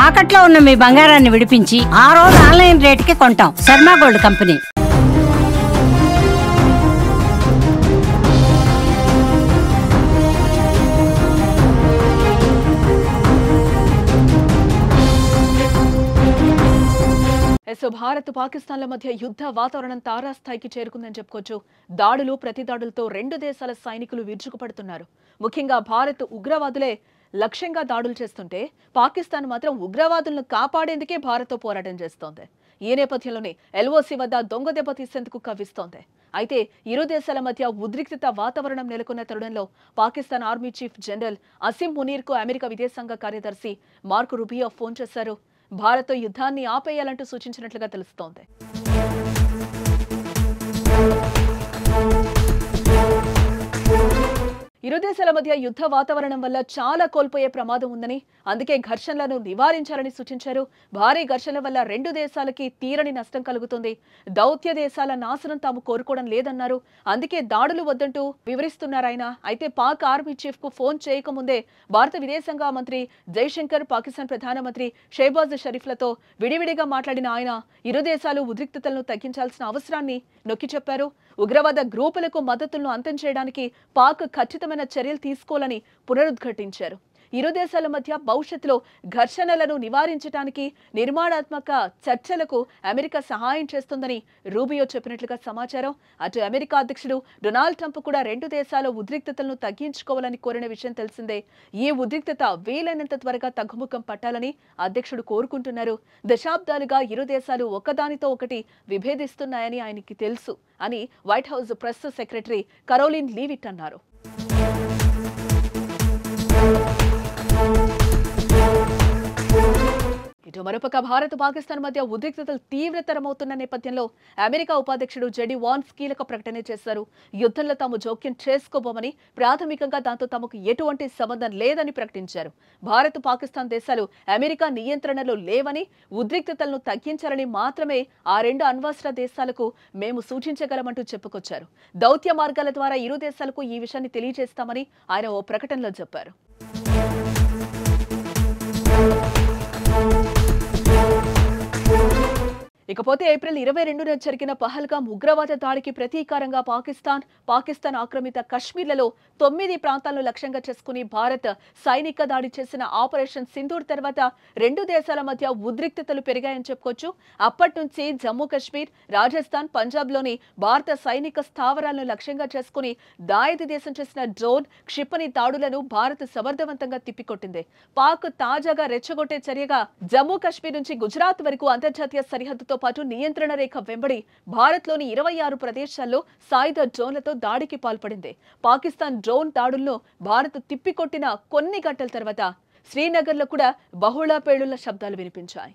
తాకట్లో ఉన్న మీ బంగారాన్ని విడిపించి ఆ రోజు ఆన్లైన్ రేటుకి కొంటాం. Sharma gold company. భారత్ పాకిస్తాన్ల మధ్య యుద్ధ వాతావరణం తారాస్థాయికి చేరుకుందని చెప్పుకోవచ్చు. దాడులు ప్రతిదాడులతో రెండు దేశాల సైనికులు విరుచుకుపడుతున్నారు. ముఖ్యంగా భారత్ ఉగ్రవాదులే లక్ష్యంగా దాడులు చేస్తుంటే పాకిస్తాన్ మాత్రం ఉగ్రవాదులను కాపాడేందుకే భారత్తో పోరాటం చేస్తోంది. ఈ నేపథ్యంలోనే ఎల్ఓసి వద్ద దొంగ దెబ్బ తీసేందుకు కవ్విస్తోంది. అయితే ఇరు దేశాల మధ్య ఉద్రిక్తత వాతావరణం నెలకొన్న తరుణంలో Pakistan army chief general Asim మునీర్కు అమెరికా విదేశాంగ కార్యదర్శి మార్కో రూబియో ఫోన్ చేశారు. భారత్తో యుద్ధాన్ని ఆపేయాలంటూ సూచించినట్లుగా తెలుస్తోంది. ఇరు దేశాల మధ్య యుద్ధ వాతావరణం వల్ల చాలా కోల్పోయే ప్రమాదం ఉందని, అందుకే ఘర్షణలను నివారించాలని సూచించారు. భారీ ఘర్షణల వల్ల రెండు దేశాలకి తీరని నష్టం కలుగుతుంది. దౌత్య దేశాల నాశనం తాము కోరుకోవడం లేదన్నారు. అందుకే దాడులు వద్దంటూ వివరిస్తున్నారాయన. అయితే పాక్ ఆర్మీ చీఫ్ కు ఫోన్ చేయకముందే భారత విదేశాంగ మంత్రి జైశంకర్, పాకిస్తాన్ ప్రధానమంత్రి షెహబాజ్ షరీఫ్లతో విడివిడిగా మాట్లాడిన ఆయన ఇరు దేశాలు ఉద్రిక్తతలను తగ్గించాల్సిన అవసరాన్ని నొక్కి చెప్పారు. ఉగ్రవాద గ్రూపులకు మద్దతులను అంతం చేయడానికి పాక్ ఖచ్చితమైన చర్యలు తీసుకోవాలని పునరుద్ఘాటించారు. ఇరు దేశాల మధ్య భవిష్యత్తులో ఘర్షణలను నివారించడానికి నిర్మాణాత్మక చర్చలకు అమెరికా సహాయం చేస్తుందని రూబియో చెప్పినట్లుగా సమాచారం. అటు అమెరికా అధ్యక్షుడు డొనాల్డ్ ట్రంప్ కూడా రెండు దేశాల ఉద్రిక్తతలను తగ్గించుకోవాలని కోరిన విషయం తెలిసిందే. ఈ ఉద్రిక్తత వీలైనంత త్వరగా తగ్గుముఖం పట్టాలని అధ్యక్షుడు కోరుకుంటున్నారు. దశాబ్దాలుగా ఇరు దేశాలు ఒకదానితో ఒకటి విభేదిస్తున్నాయని ఆయనకి తెలుసు అని white house press secretary Karoline Leavitt అన్నారు. ఇటు మరోపక్క భారత్ పాకిస్తాన్ మధ్య ఉద్రిక్తతలు తీవ్రతరమవుతున్న నేపథ్యంలో అమెరికా ఉపాధ్యక్షుడు జెడీ వాన్స్ కీలక ప్రకటన చేశారు. యుద్ధంలో తాము జోక్యం చేసుకోబోమని, ప్రాథమికంగా దాంతో తమకు ఎటువంటి సంబంధం లేదని ప్రకటించారు. భారత్ పాకిస్తాన్ దేశాలు అమెరికా నియంత్రణలో లేవని, ఉద్రిక్తతలను తగ్గించాలని మాత్రమే ఆ రెండు అణ్వస్త్ర దేశాలకు మేము సూచించగలమంటూ చెప్పుకొచ్చారు. దౌత్య మార్గాల ద్వారా ఇరు దేశాలకు ఈ విషయాన్ని తెలియజేస్తామని ఆయన ఓ ప్రకటనలో చెప్పారు. ఇకపోతే ఏప్రిల్ 22న జరిగిన పహల్గామ్ ఉగ్రవాద దాడికి ప్రతీకారంగా పాకిస్తాన్ ఆక్రమిత కశ్మీర్లలో 9 ప్రాంతాలను లక్ష్యంగా చేసుకుని భారత్ సైనిక దాడి చేసిన ఆపరేషన్ సింధూర్ తర్వాత రెండు దేశాల మధ్య ఉద్రిక్తతలు పెరిగాయని చెప్పుకోవచ్చు. అప్పటి నుంచి జమ్మూ కశ్మీర్, రాజస్థాన్, పంజాబ్లోని భారత సైనిక స్థావరాలను లక్ష్యంగా చేసుకుని దాయిది దేశం చేసిన డ్రోన్, క్షిపణి దాడులను భారత్ సమర్థవంతంగా తిప్పికొట్టింది. పాక్ తాజాగా రెచ్చగొట్టే చర్యగా జమ్మూ కశ్మీర్ నుంచి గుజరాత్ వరకు అంతర్జాతీయ సరిహద్దుతో పాటు నియంత్రణ రేఖ వెంబడి భారత్లోని 26 ప్రదేశాల్లో సాయుధ డ్రోన్లతో దాడికి పాల్పడింది. పాకిస్తాన్ డ్రోన్ దాడుల్లో భారత్ తిప్పికొట్టిన కొన్ని గంటల తర్వాత శ్రీనగర్లో కూడా బహుళ పేలుళ్ల శబ్దాలు వినిపించాయి.